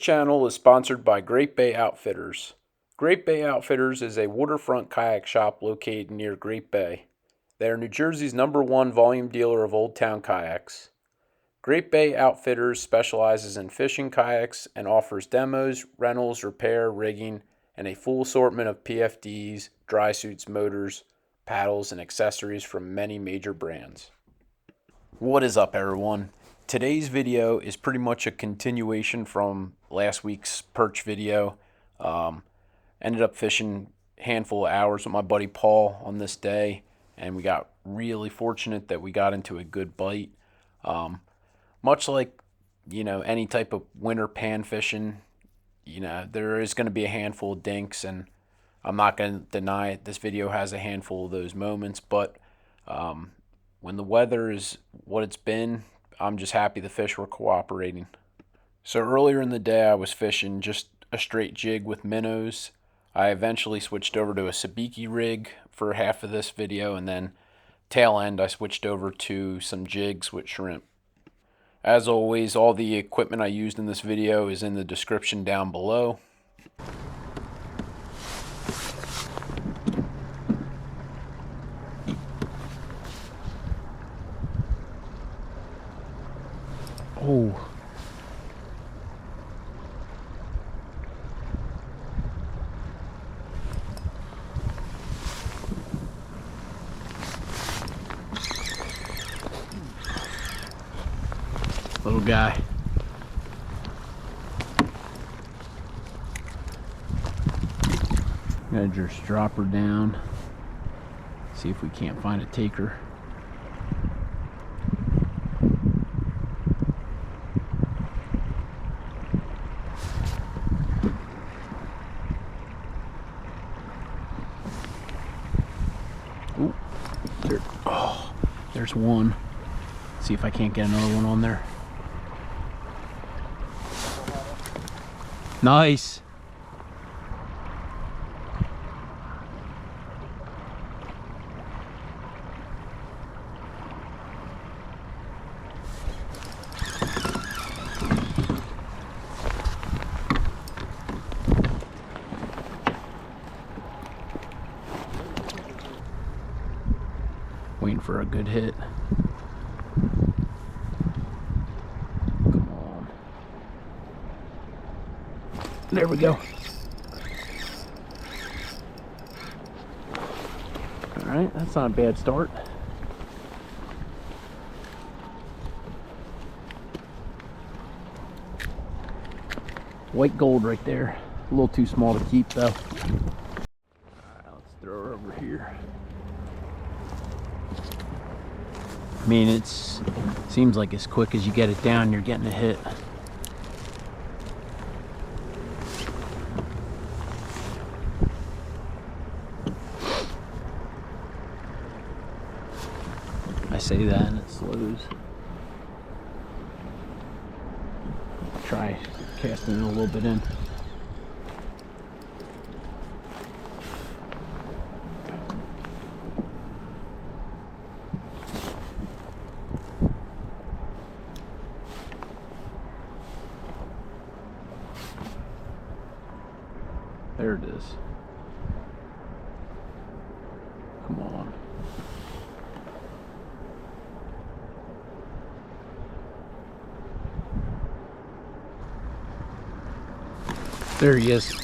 channel is sponsored by Great Bay Outfitters. Great Bay Outfitters is a waterfront kayak shop located near Great Bay. They are New Jersey's #1 volume dealer of Old Town kayaks. Great Bay Outfitters specializes in fishing kayaks and offers demos, rentals, repair, rigging, and a full assortment of PFDs, dry suits, motors, paddles, and accessories from many major brands. What is up, everyone? Today's video is pretty much a continuation from last week's perch video. Ended up fishing a handful of hours with my buddy Paul on this day, and we got really fortunate that we got into a good bite. Much like, any type of winter pan fishing, there is going to be a handful of dinks, and I'm not going to deny it. This video has a handful of those moments, but when the weather is what it's been, I'm just happy the fish were cooperating. So earlier in the day, I was fishing just a straight jig with minnows. I eventually switched over to a Sabiki Rig for half of this video, and then tail end I switched over to some jigs with shrimp. As always, all the equipment I used in this video is in the description down below. Oh. Little guy. Gotta just drop her down. See if we can't find a taker. Ooh, there's one. See if I can't get another one on there. Nice. Waiting for a good hit. Come on. There we go. Alright, that's not a bad start. White gold right there. A little too small to keep though. Alright, let's throw her over here. I mean, it seems like as quick as you get it down, you're getting a hit. I say that and it slows. Try casting it a little bit in. There it is. Come on. There he is.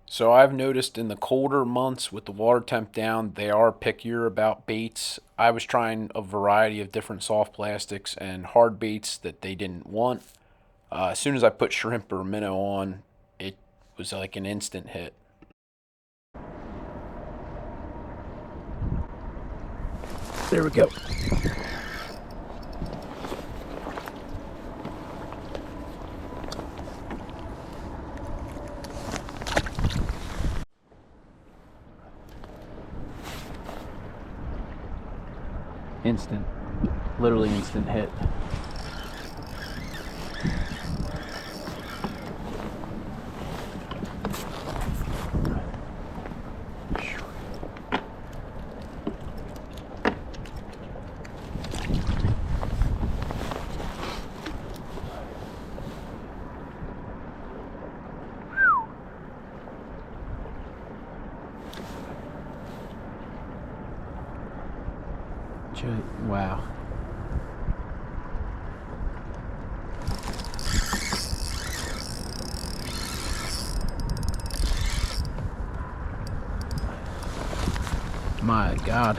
So I've noticed in the colder months with the water temp down, they are pickier about baits. I was trying a variety of different soft plastics and hard baits that they didn't want. As soon as I put shrimp or minnow on, it was like an instant hit. There we go. Instant, literally instant hit. My God.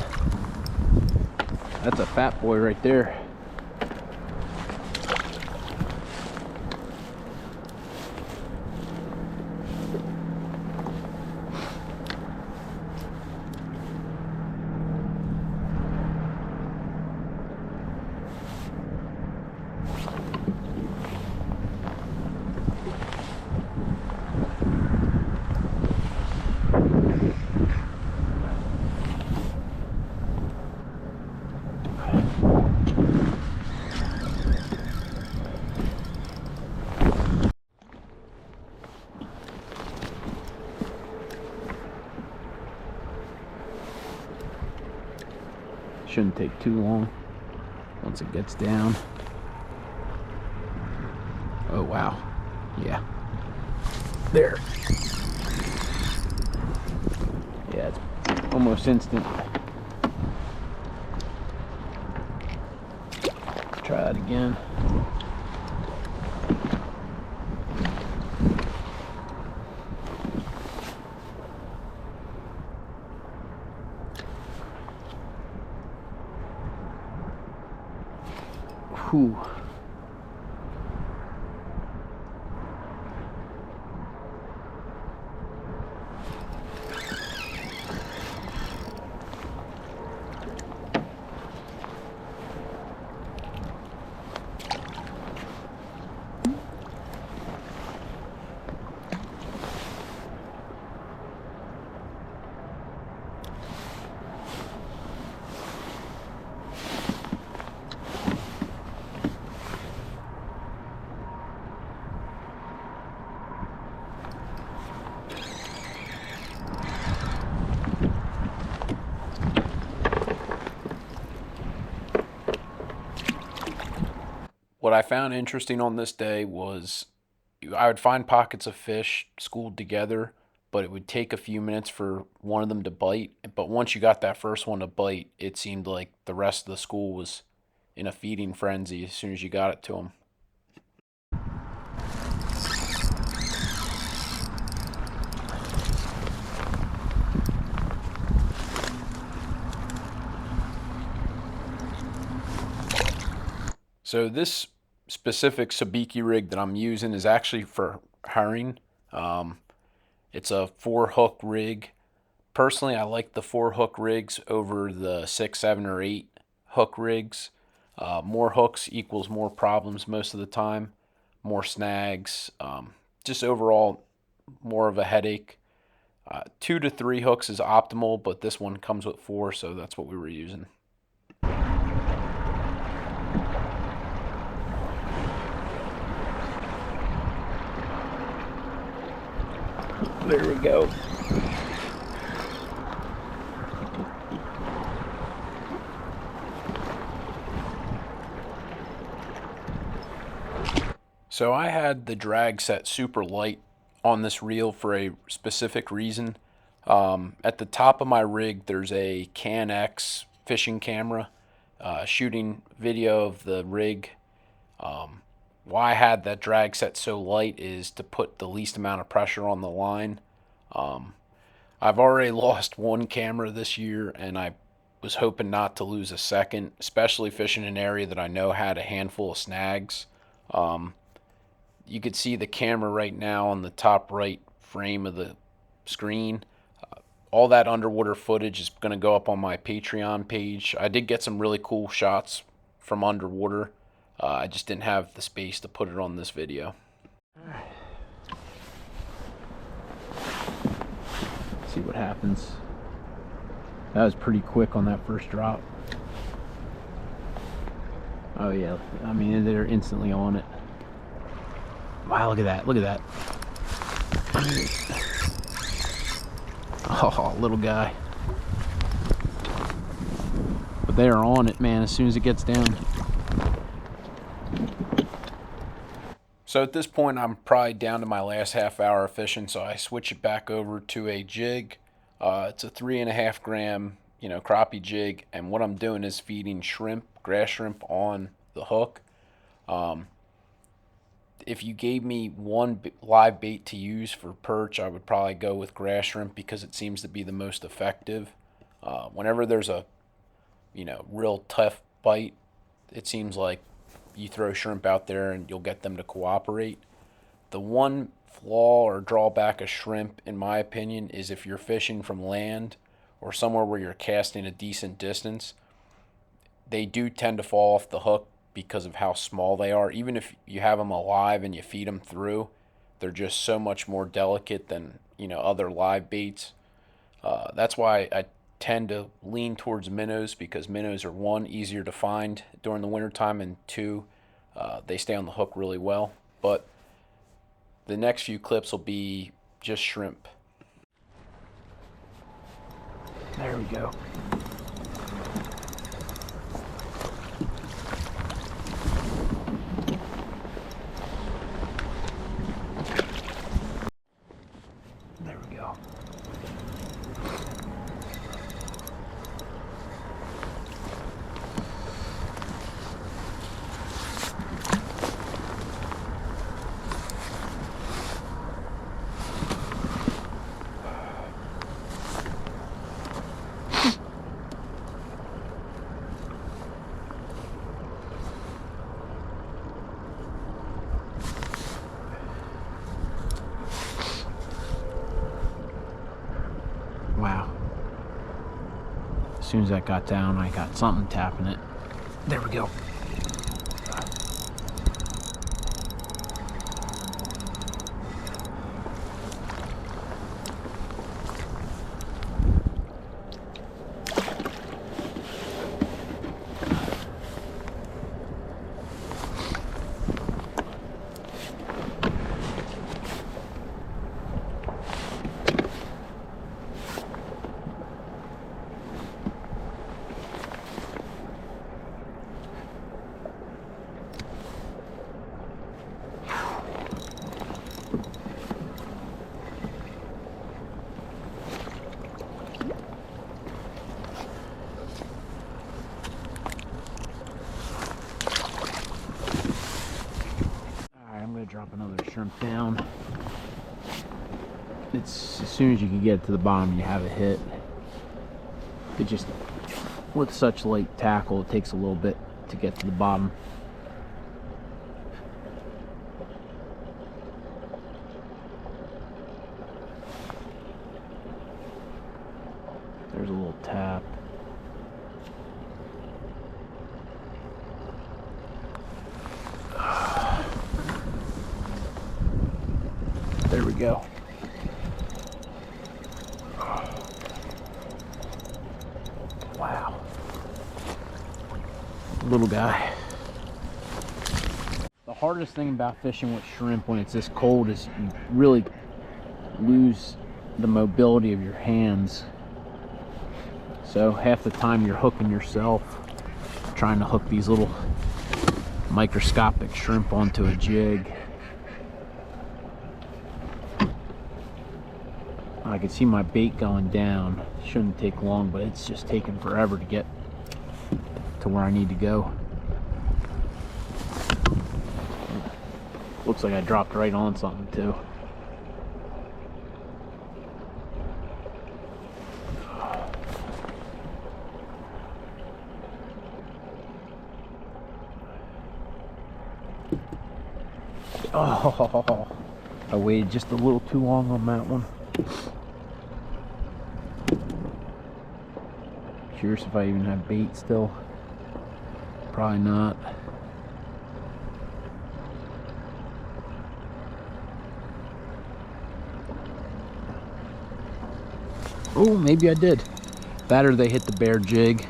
That's a fat boy right there. Shouldn't take too long once it gets down. Oh wow, yeah, there. Yeah, it's almost instant. Try it again. Whew. What I found interesting on this day was I would find pockets of fish schooled together, but it would take a few minutes for one of them to bite. But once you got that first one to bite, it seemed like the rest of the school was in a feeding frenzy as soon as you got it to them. So this specific Sabiki rig that I'm using is actually for herring. Um, it's a 4 hook rig. Personally, I like the 4 hook rigs over the 6, 7, or 8 hook rigs. More hooks equals more problems most of the time, more snags, just overall more of a headache. 2 to 3 hooks is optimal, but this one comes with 4, so that's what we were using. There we go. So I had the drag set super light on this reel for a specific reason. At the top of my rig, there's a Can-X fishing camera shooting video of the rig. Why I had that drag set so light is to put the least amount of pressure on the line. Um, I've already lost one camera this year, and I was hoping not to lose a second, especially fishing an area that I know had a handful of snags. Um, you could see the camera right now on the top right frame of the screen. All that underwater footage is going to go up on my Patreon page. I did get some really cool shots from underwater. I just didn't have the space to put it on this video. See what happens. That was pretty quick on that first drop. Oh yeah, I mean they're instantly on it. Wow, look at that, look at that. Oh, little guy. But they are on it, man, as soon as it gets down. So at this point, I'm probably down to my last half hour of fishing, so I switch it back over to a jig. It's a 3.5 gram, crappie jig, and what I'm doing is feeding shrimp, grass shrimp on the hook. If you gave me one live bait to use for perch, I would probably go with grass shrimp because it seems to be the most effective. Whenever there's a real tough bite, it seems like you throw shrimp out there and you'll get them to cooperate. The one flaw or drawback of shrimp, in my opinion, is if you're fishing from land or somewhere where you're casting a decent distance, they do tend to fall off the hook because of how small they are. Even if you have them alive and you feed them through, they're just so much more delicate than other live baits. That's why I tend to lean towards minnows, because minnows are, one, easier to find during the wintertime, and two, they stay on the hook really well. But the next few clips will be just shrimp. There we go. There we go. Wow. As soon as that got down, I got something tapping it. There we go. Drop another shrimp down. It's as soon as you can get to the bottom, you have a hit. It just, with such light tackle, it takes a little bit to get to the bottom. There's a little tap. There we go. Wow. Little guy. The hardest thing about fishing with shrimp when it's this cold is you really lose the mobility of your hands. So half the time you're hooking yourself, trying to hook these little microscopic shrimp onto a jig. I can see my bait going down. Shouldn't take long, but it's just taking forever to get to where I need to go. Looks like I dropped right on something too. Oh, I waited just a little too long on that one. Curious if I even have bait still. Probably not. Oh, maybe I did. That or they hit the bare jig.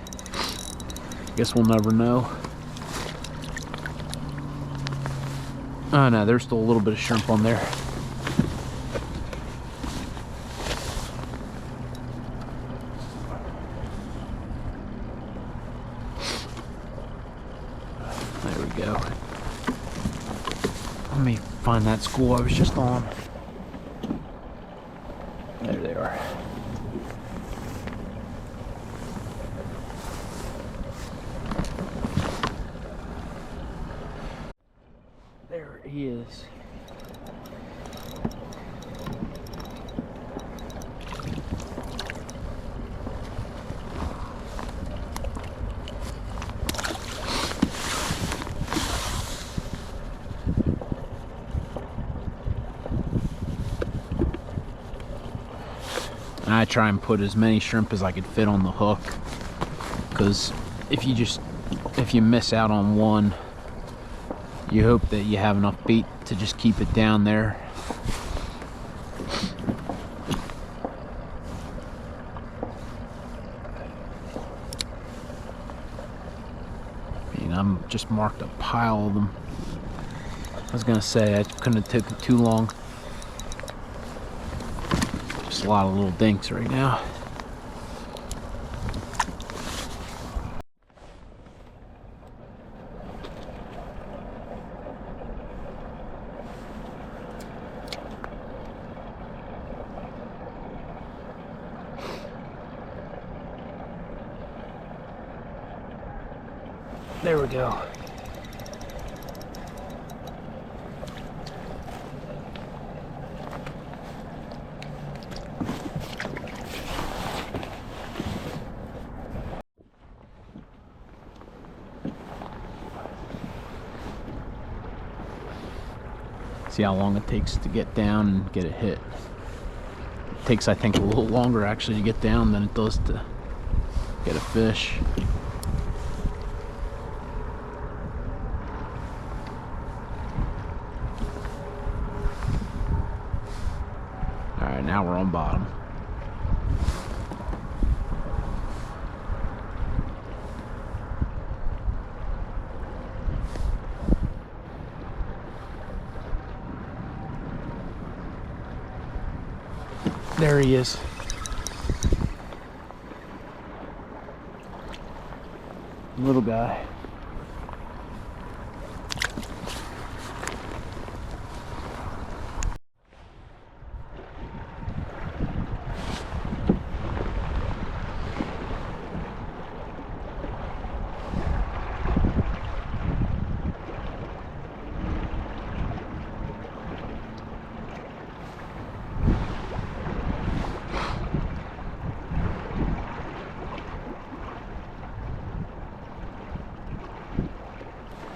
Guess we'll never know. Oh no, there's still a little bit of shrimp on there. There we go. Let me find that school I was just on. There they are. There he is. And I try and put as many shrimp as I could fit on the hook, because if you miss out on one, you hope that you have enough bait to just keep it down there. And I'm just marked a pile of them. I was gonna say I couldn't have taken too long. Just a lot of little dinks right now. There we go. See how long it takes to get down and get it hit. It takes, I think, a little longer actually to get down than it does to get a fish. Alright, now we're on bottom. There he is. Little guy.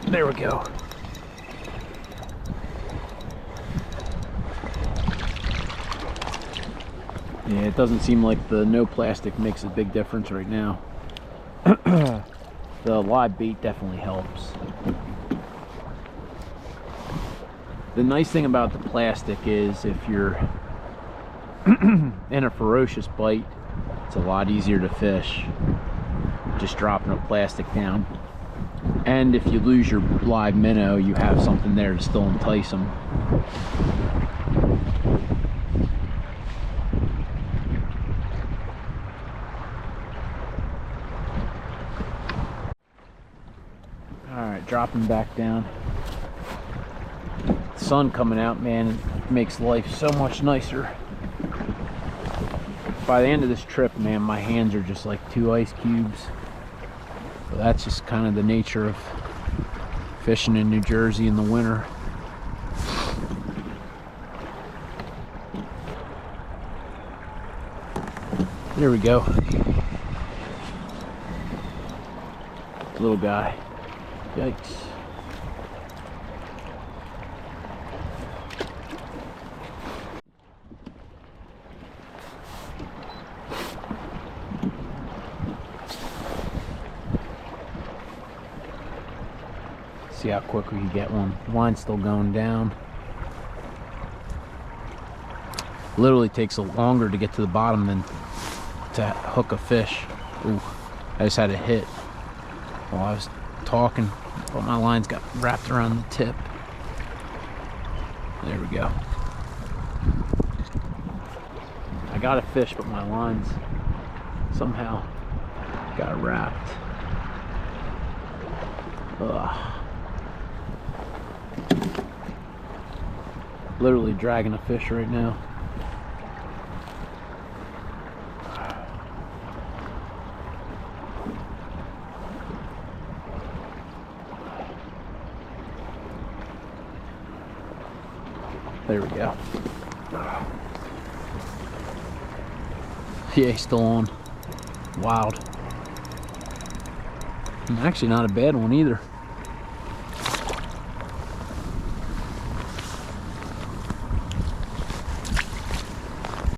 There we go. Yeah, it doesn't seem like the no plastic makes a big difference right now. The live bait definitely helps. The nice thing about the plastic is if you're in a ferocious bite, it's a lot easier to fish just dropping a plastic down. And if you lose your live minnow, you have something there to still entice them. Alright, dropping back down. Sun coming out, man, it makes life so much nicer. By the end of this trip, man, my hands are just like 2 ice cubes. So that's just kind of the nature of fishing in New Jersey in the winter. There we go. Little guy. Yikes. See how quick we can get one. The line's still going down. Literally takes a longer to get to the bottom than to hook a fish. Ooh, I just had a hit while I was talking, but my lines got wrapped around the tip. There we go. I got a fish, but my lines somehow got wrapped. Ugh. Literally dragging a fish right now. There we go. Yeah, he's still on. Wild. And actually not a bad one either.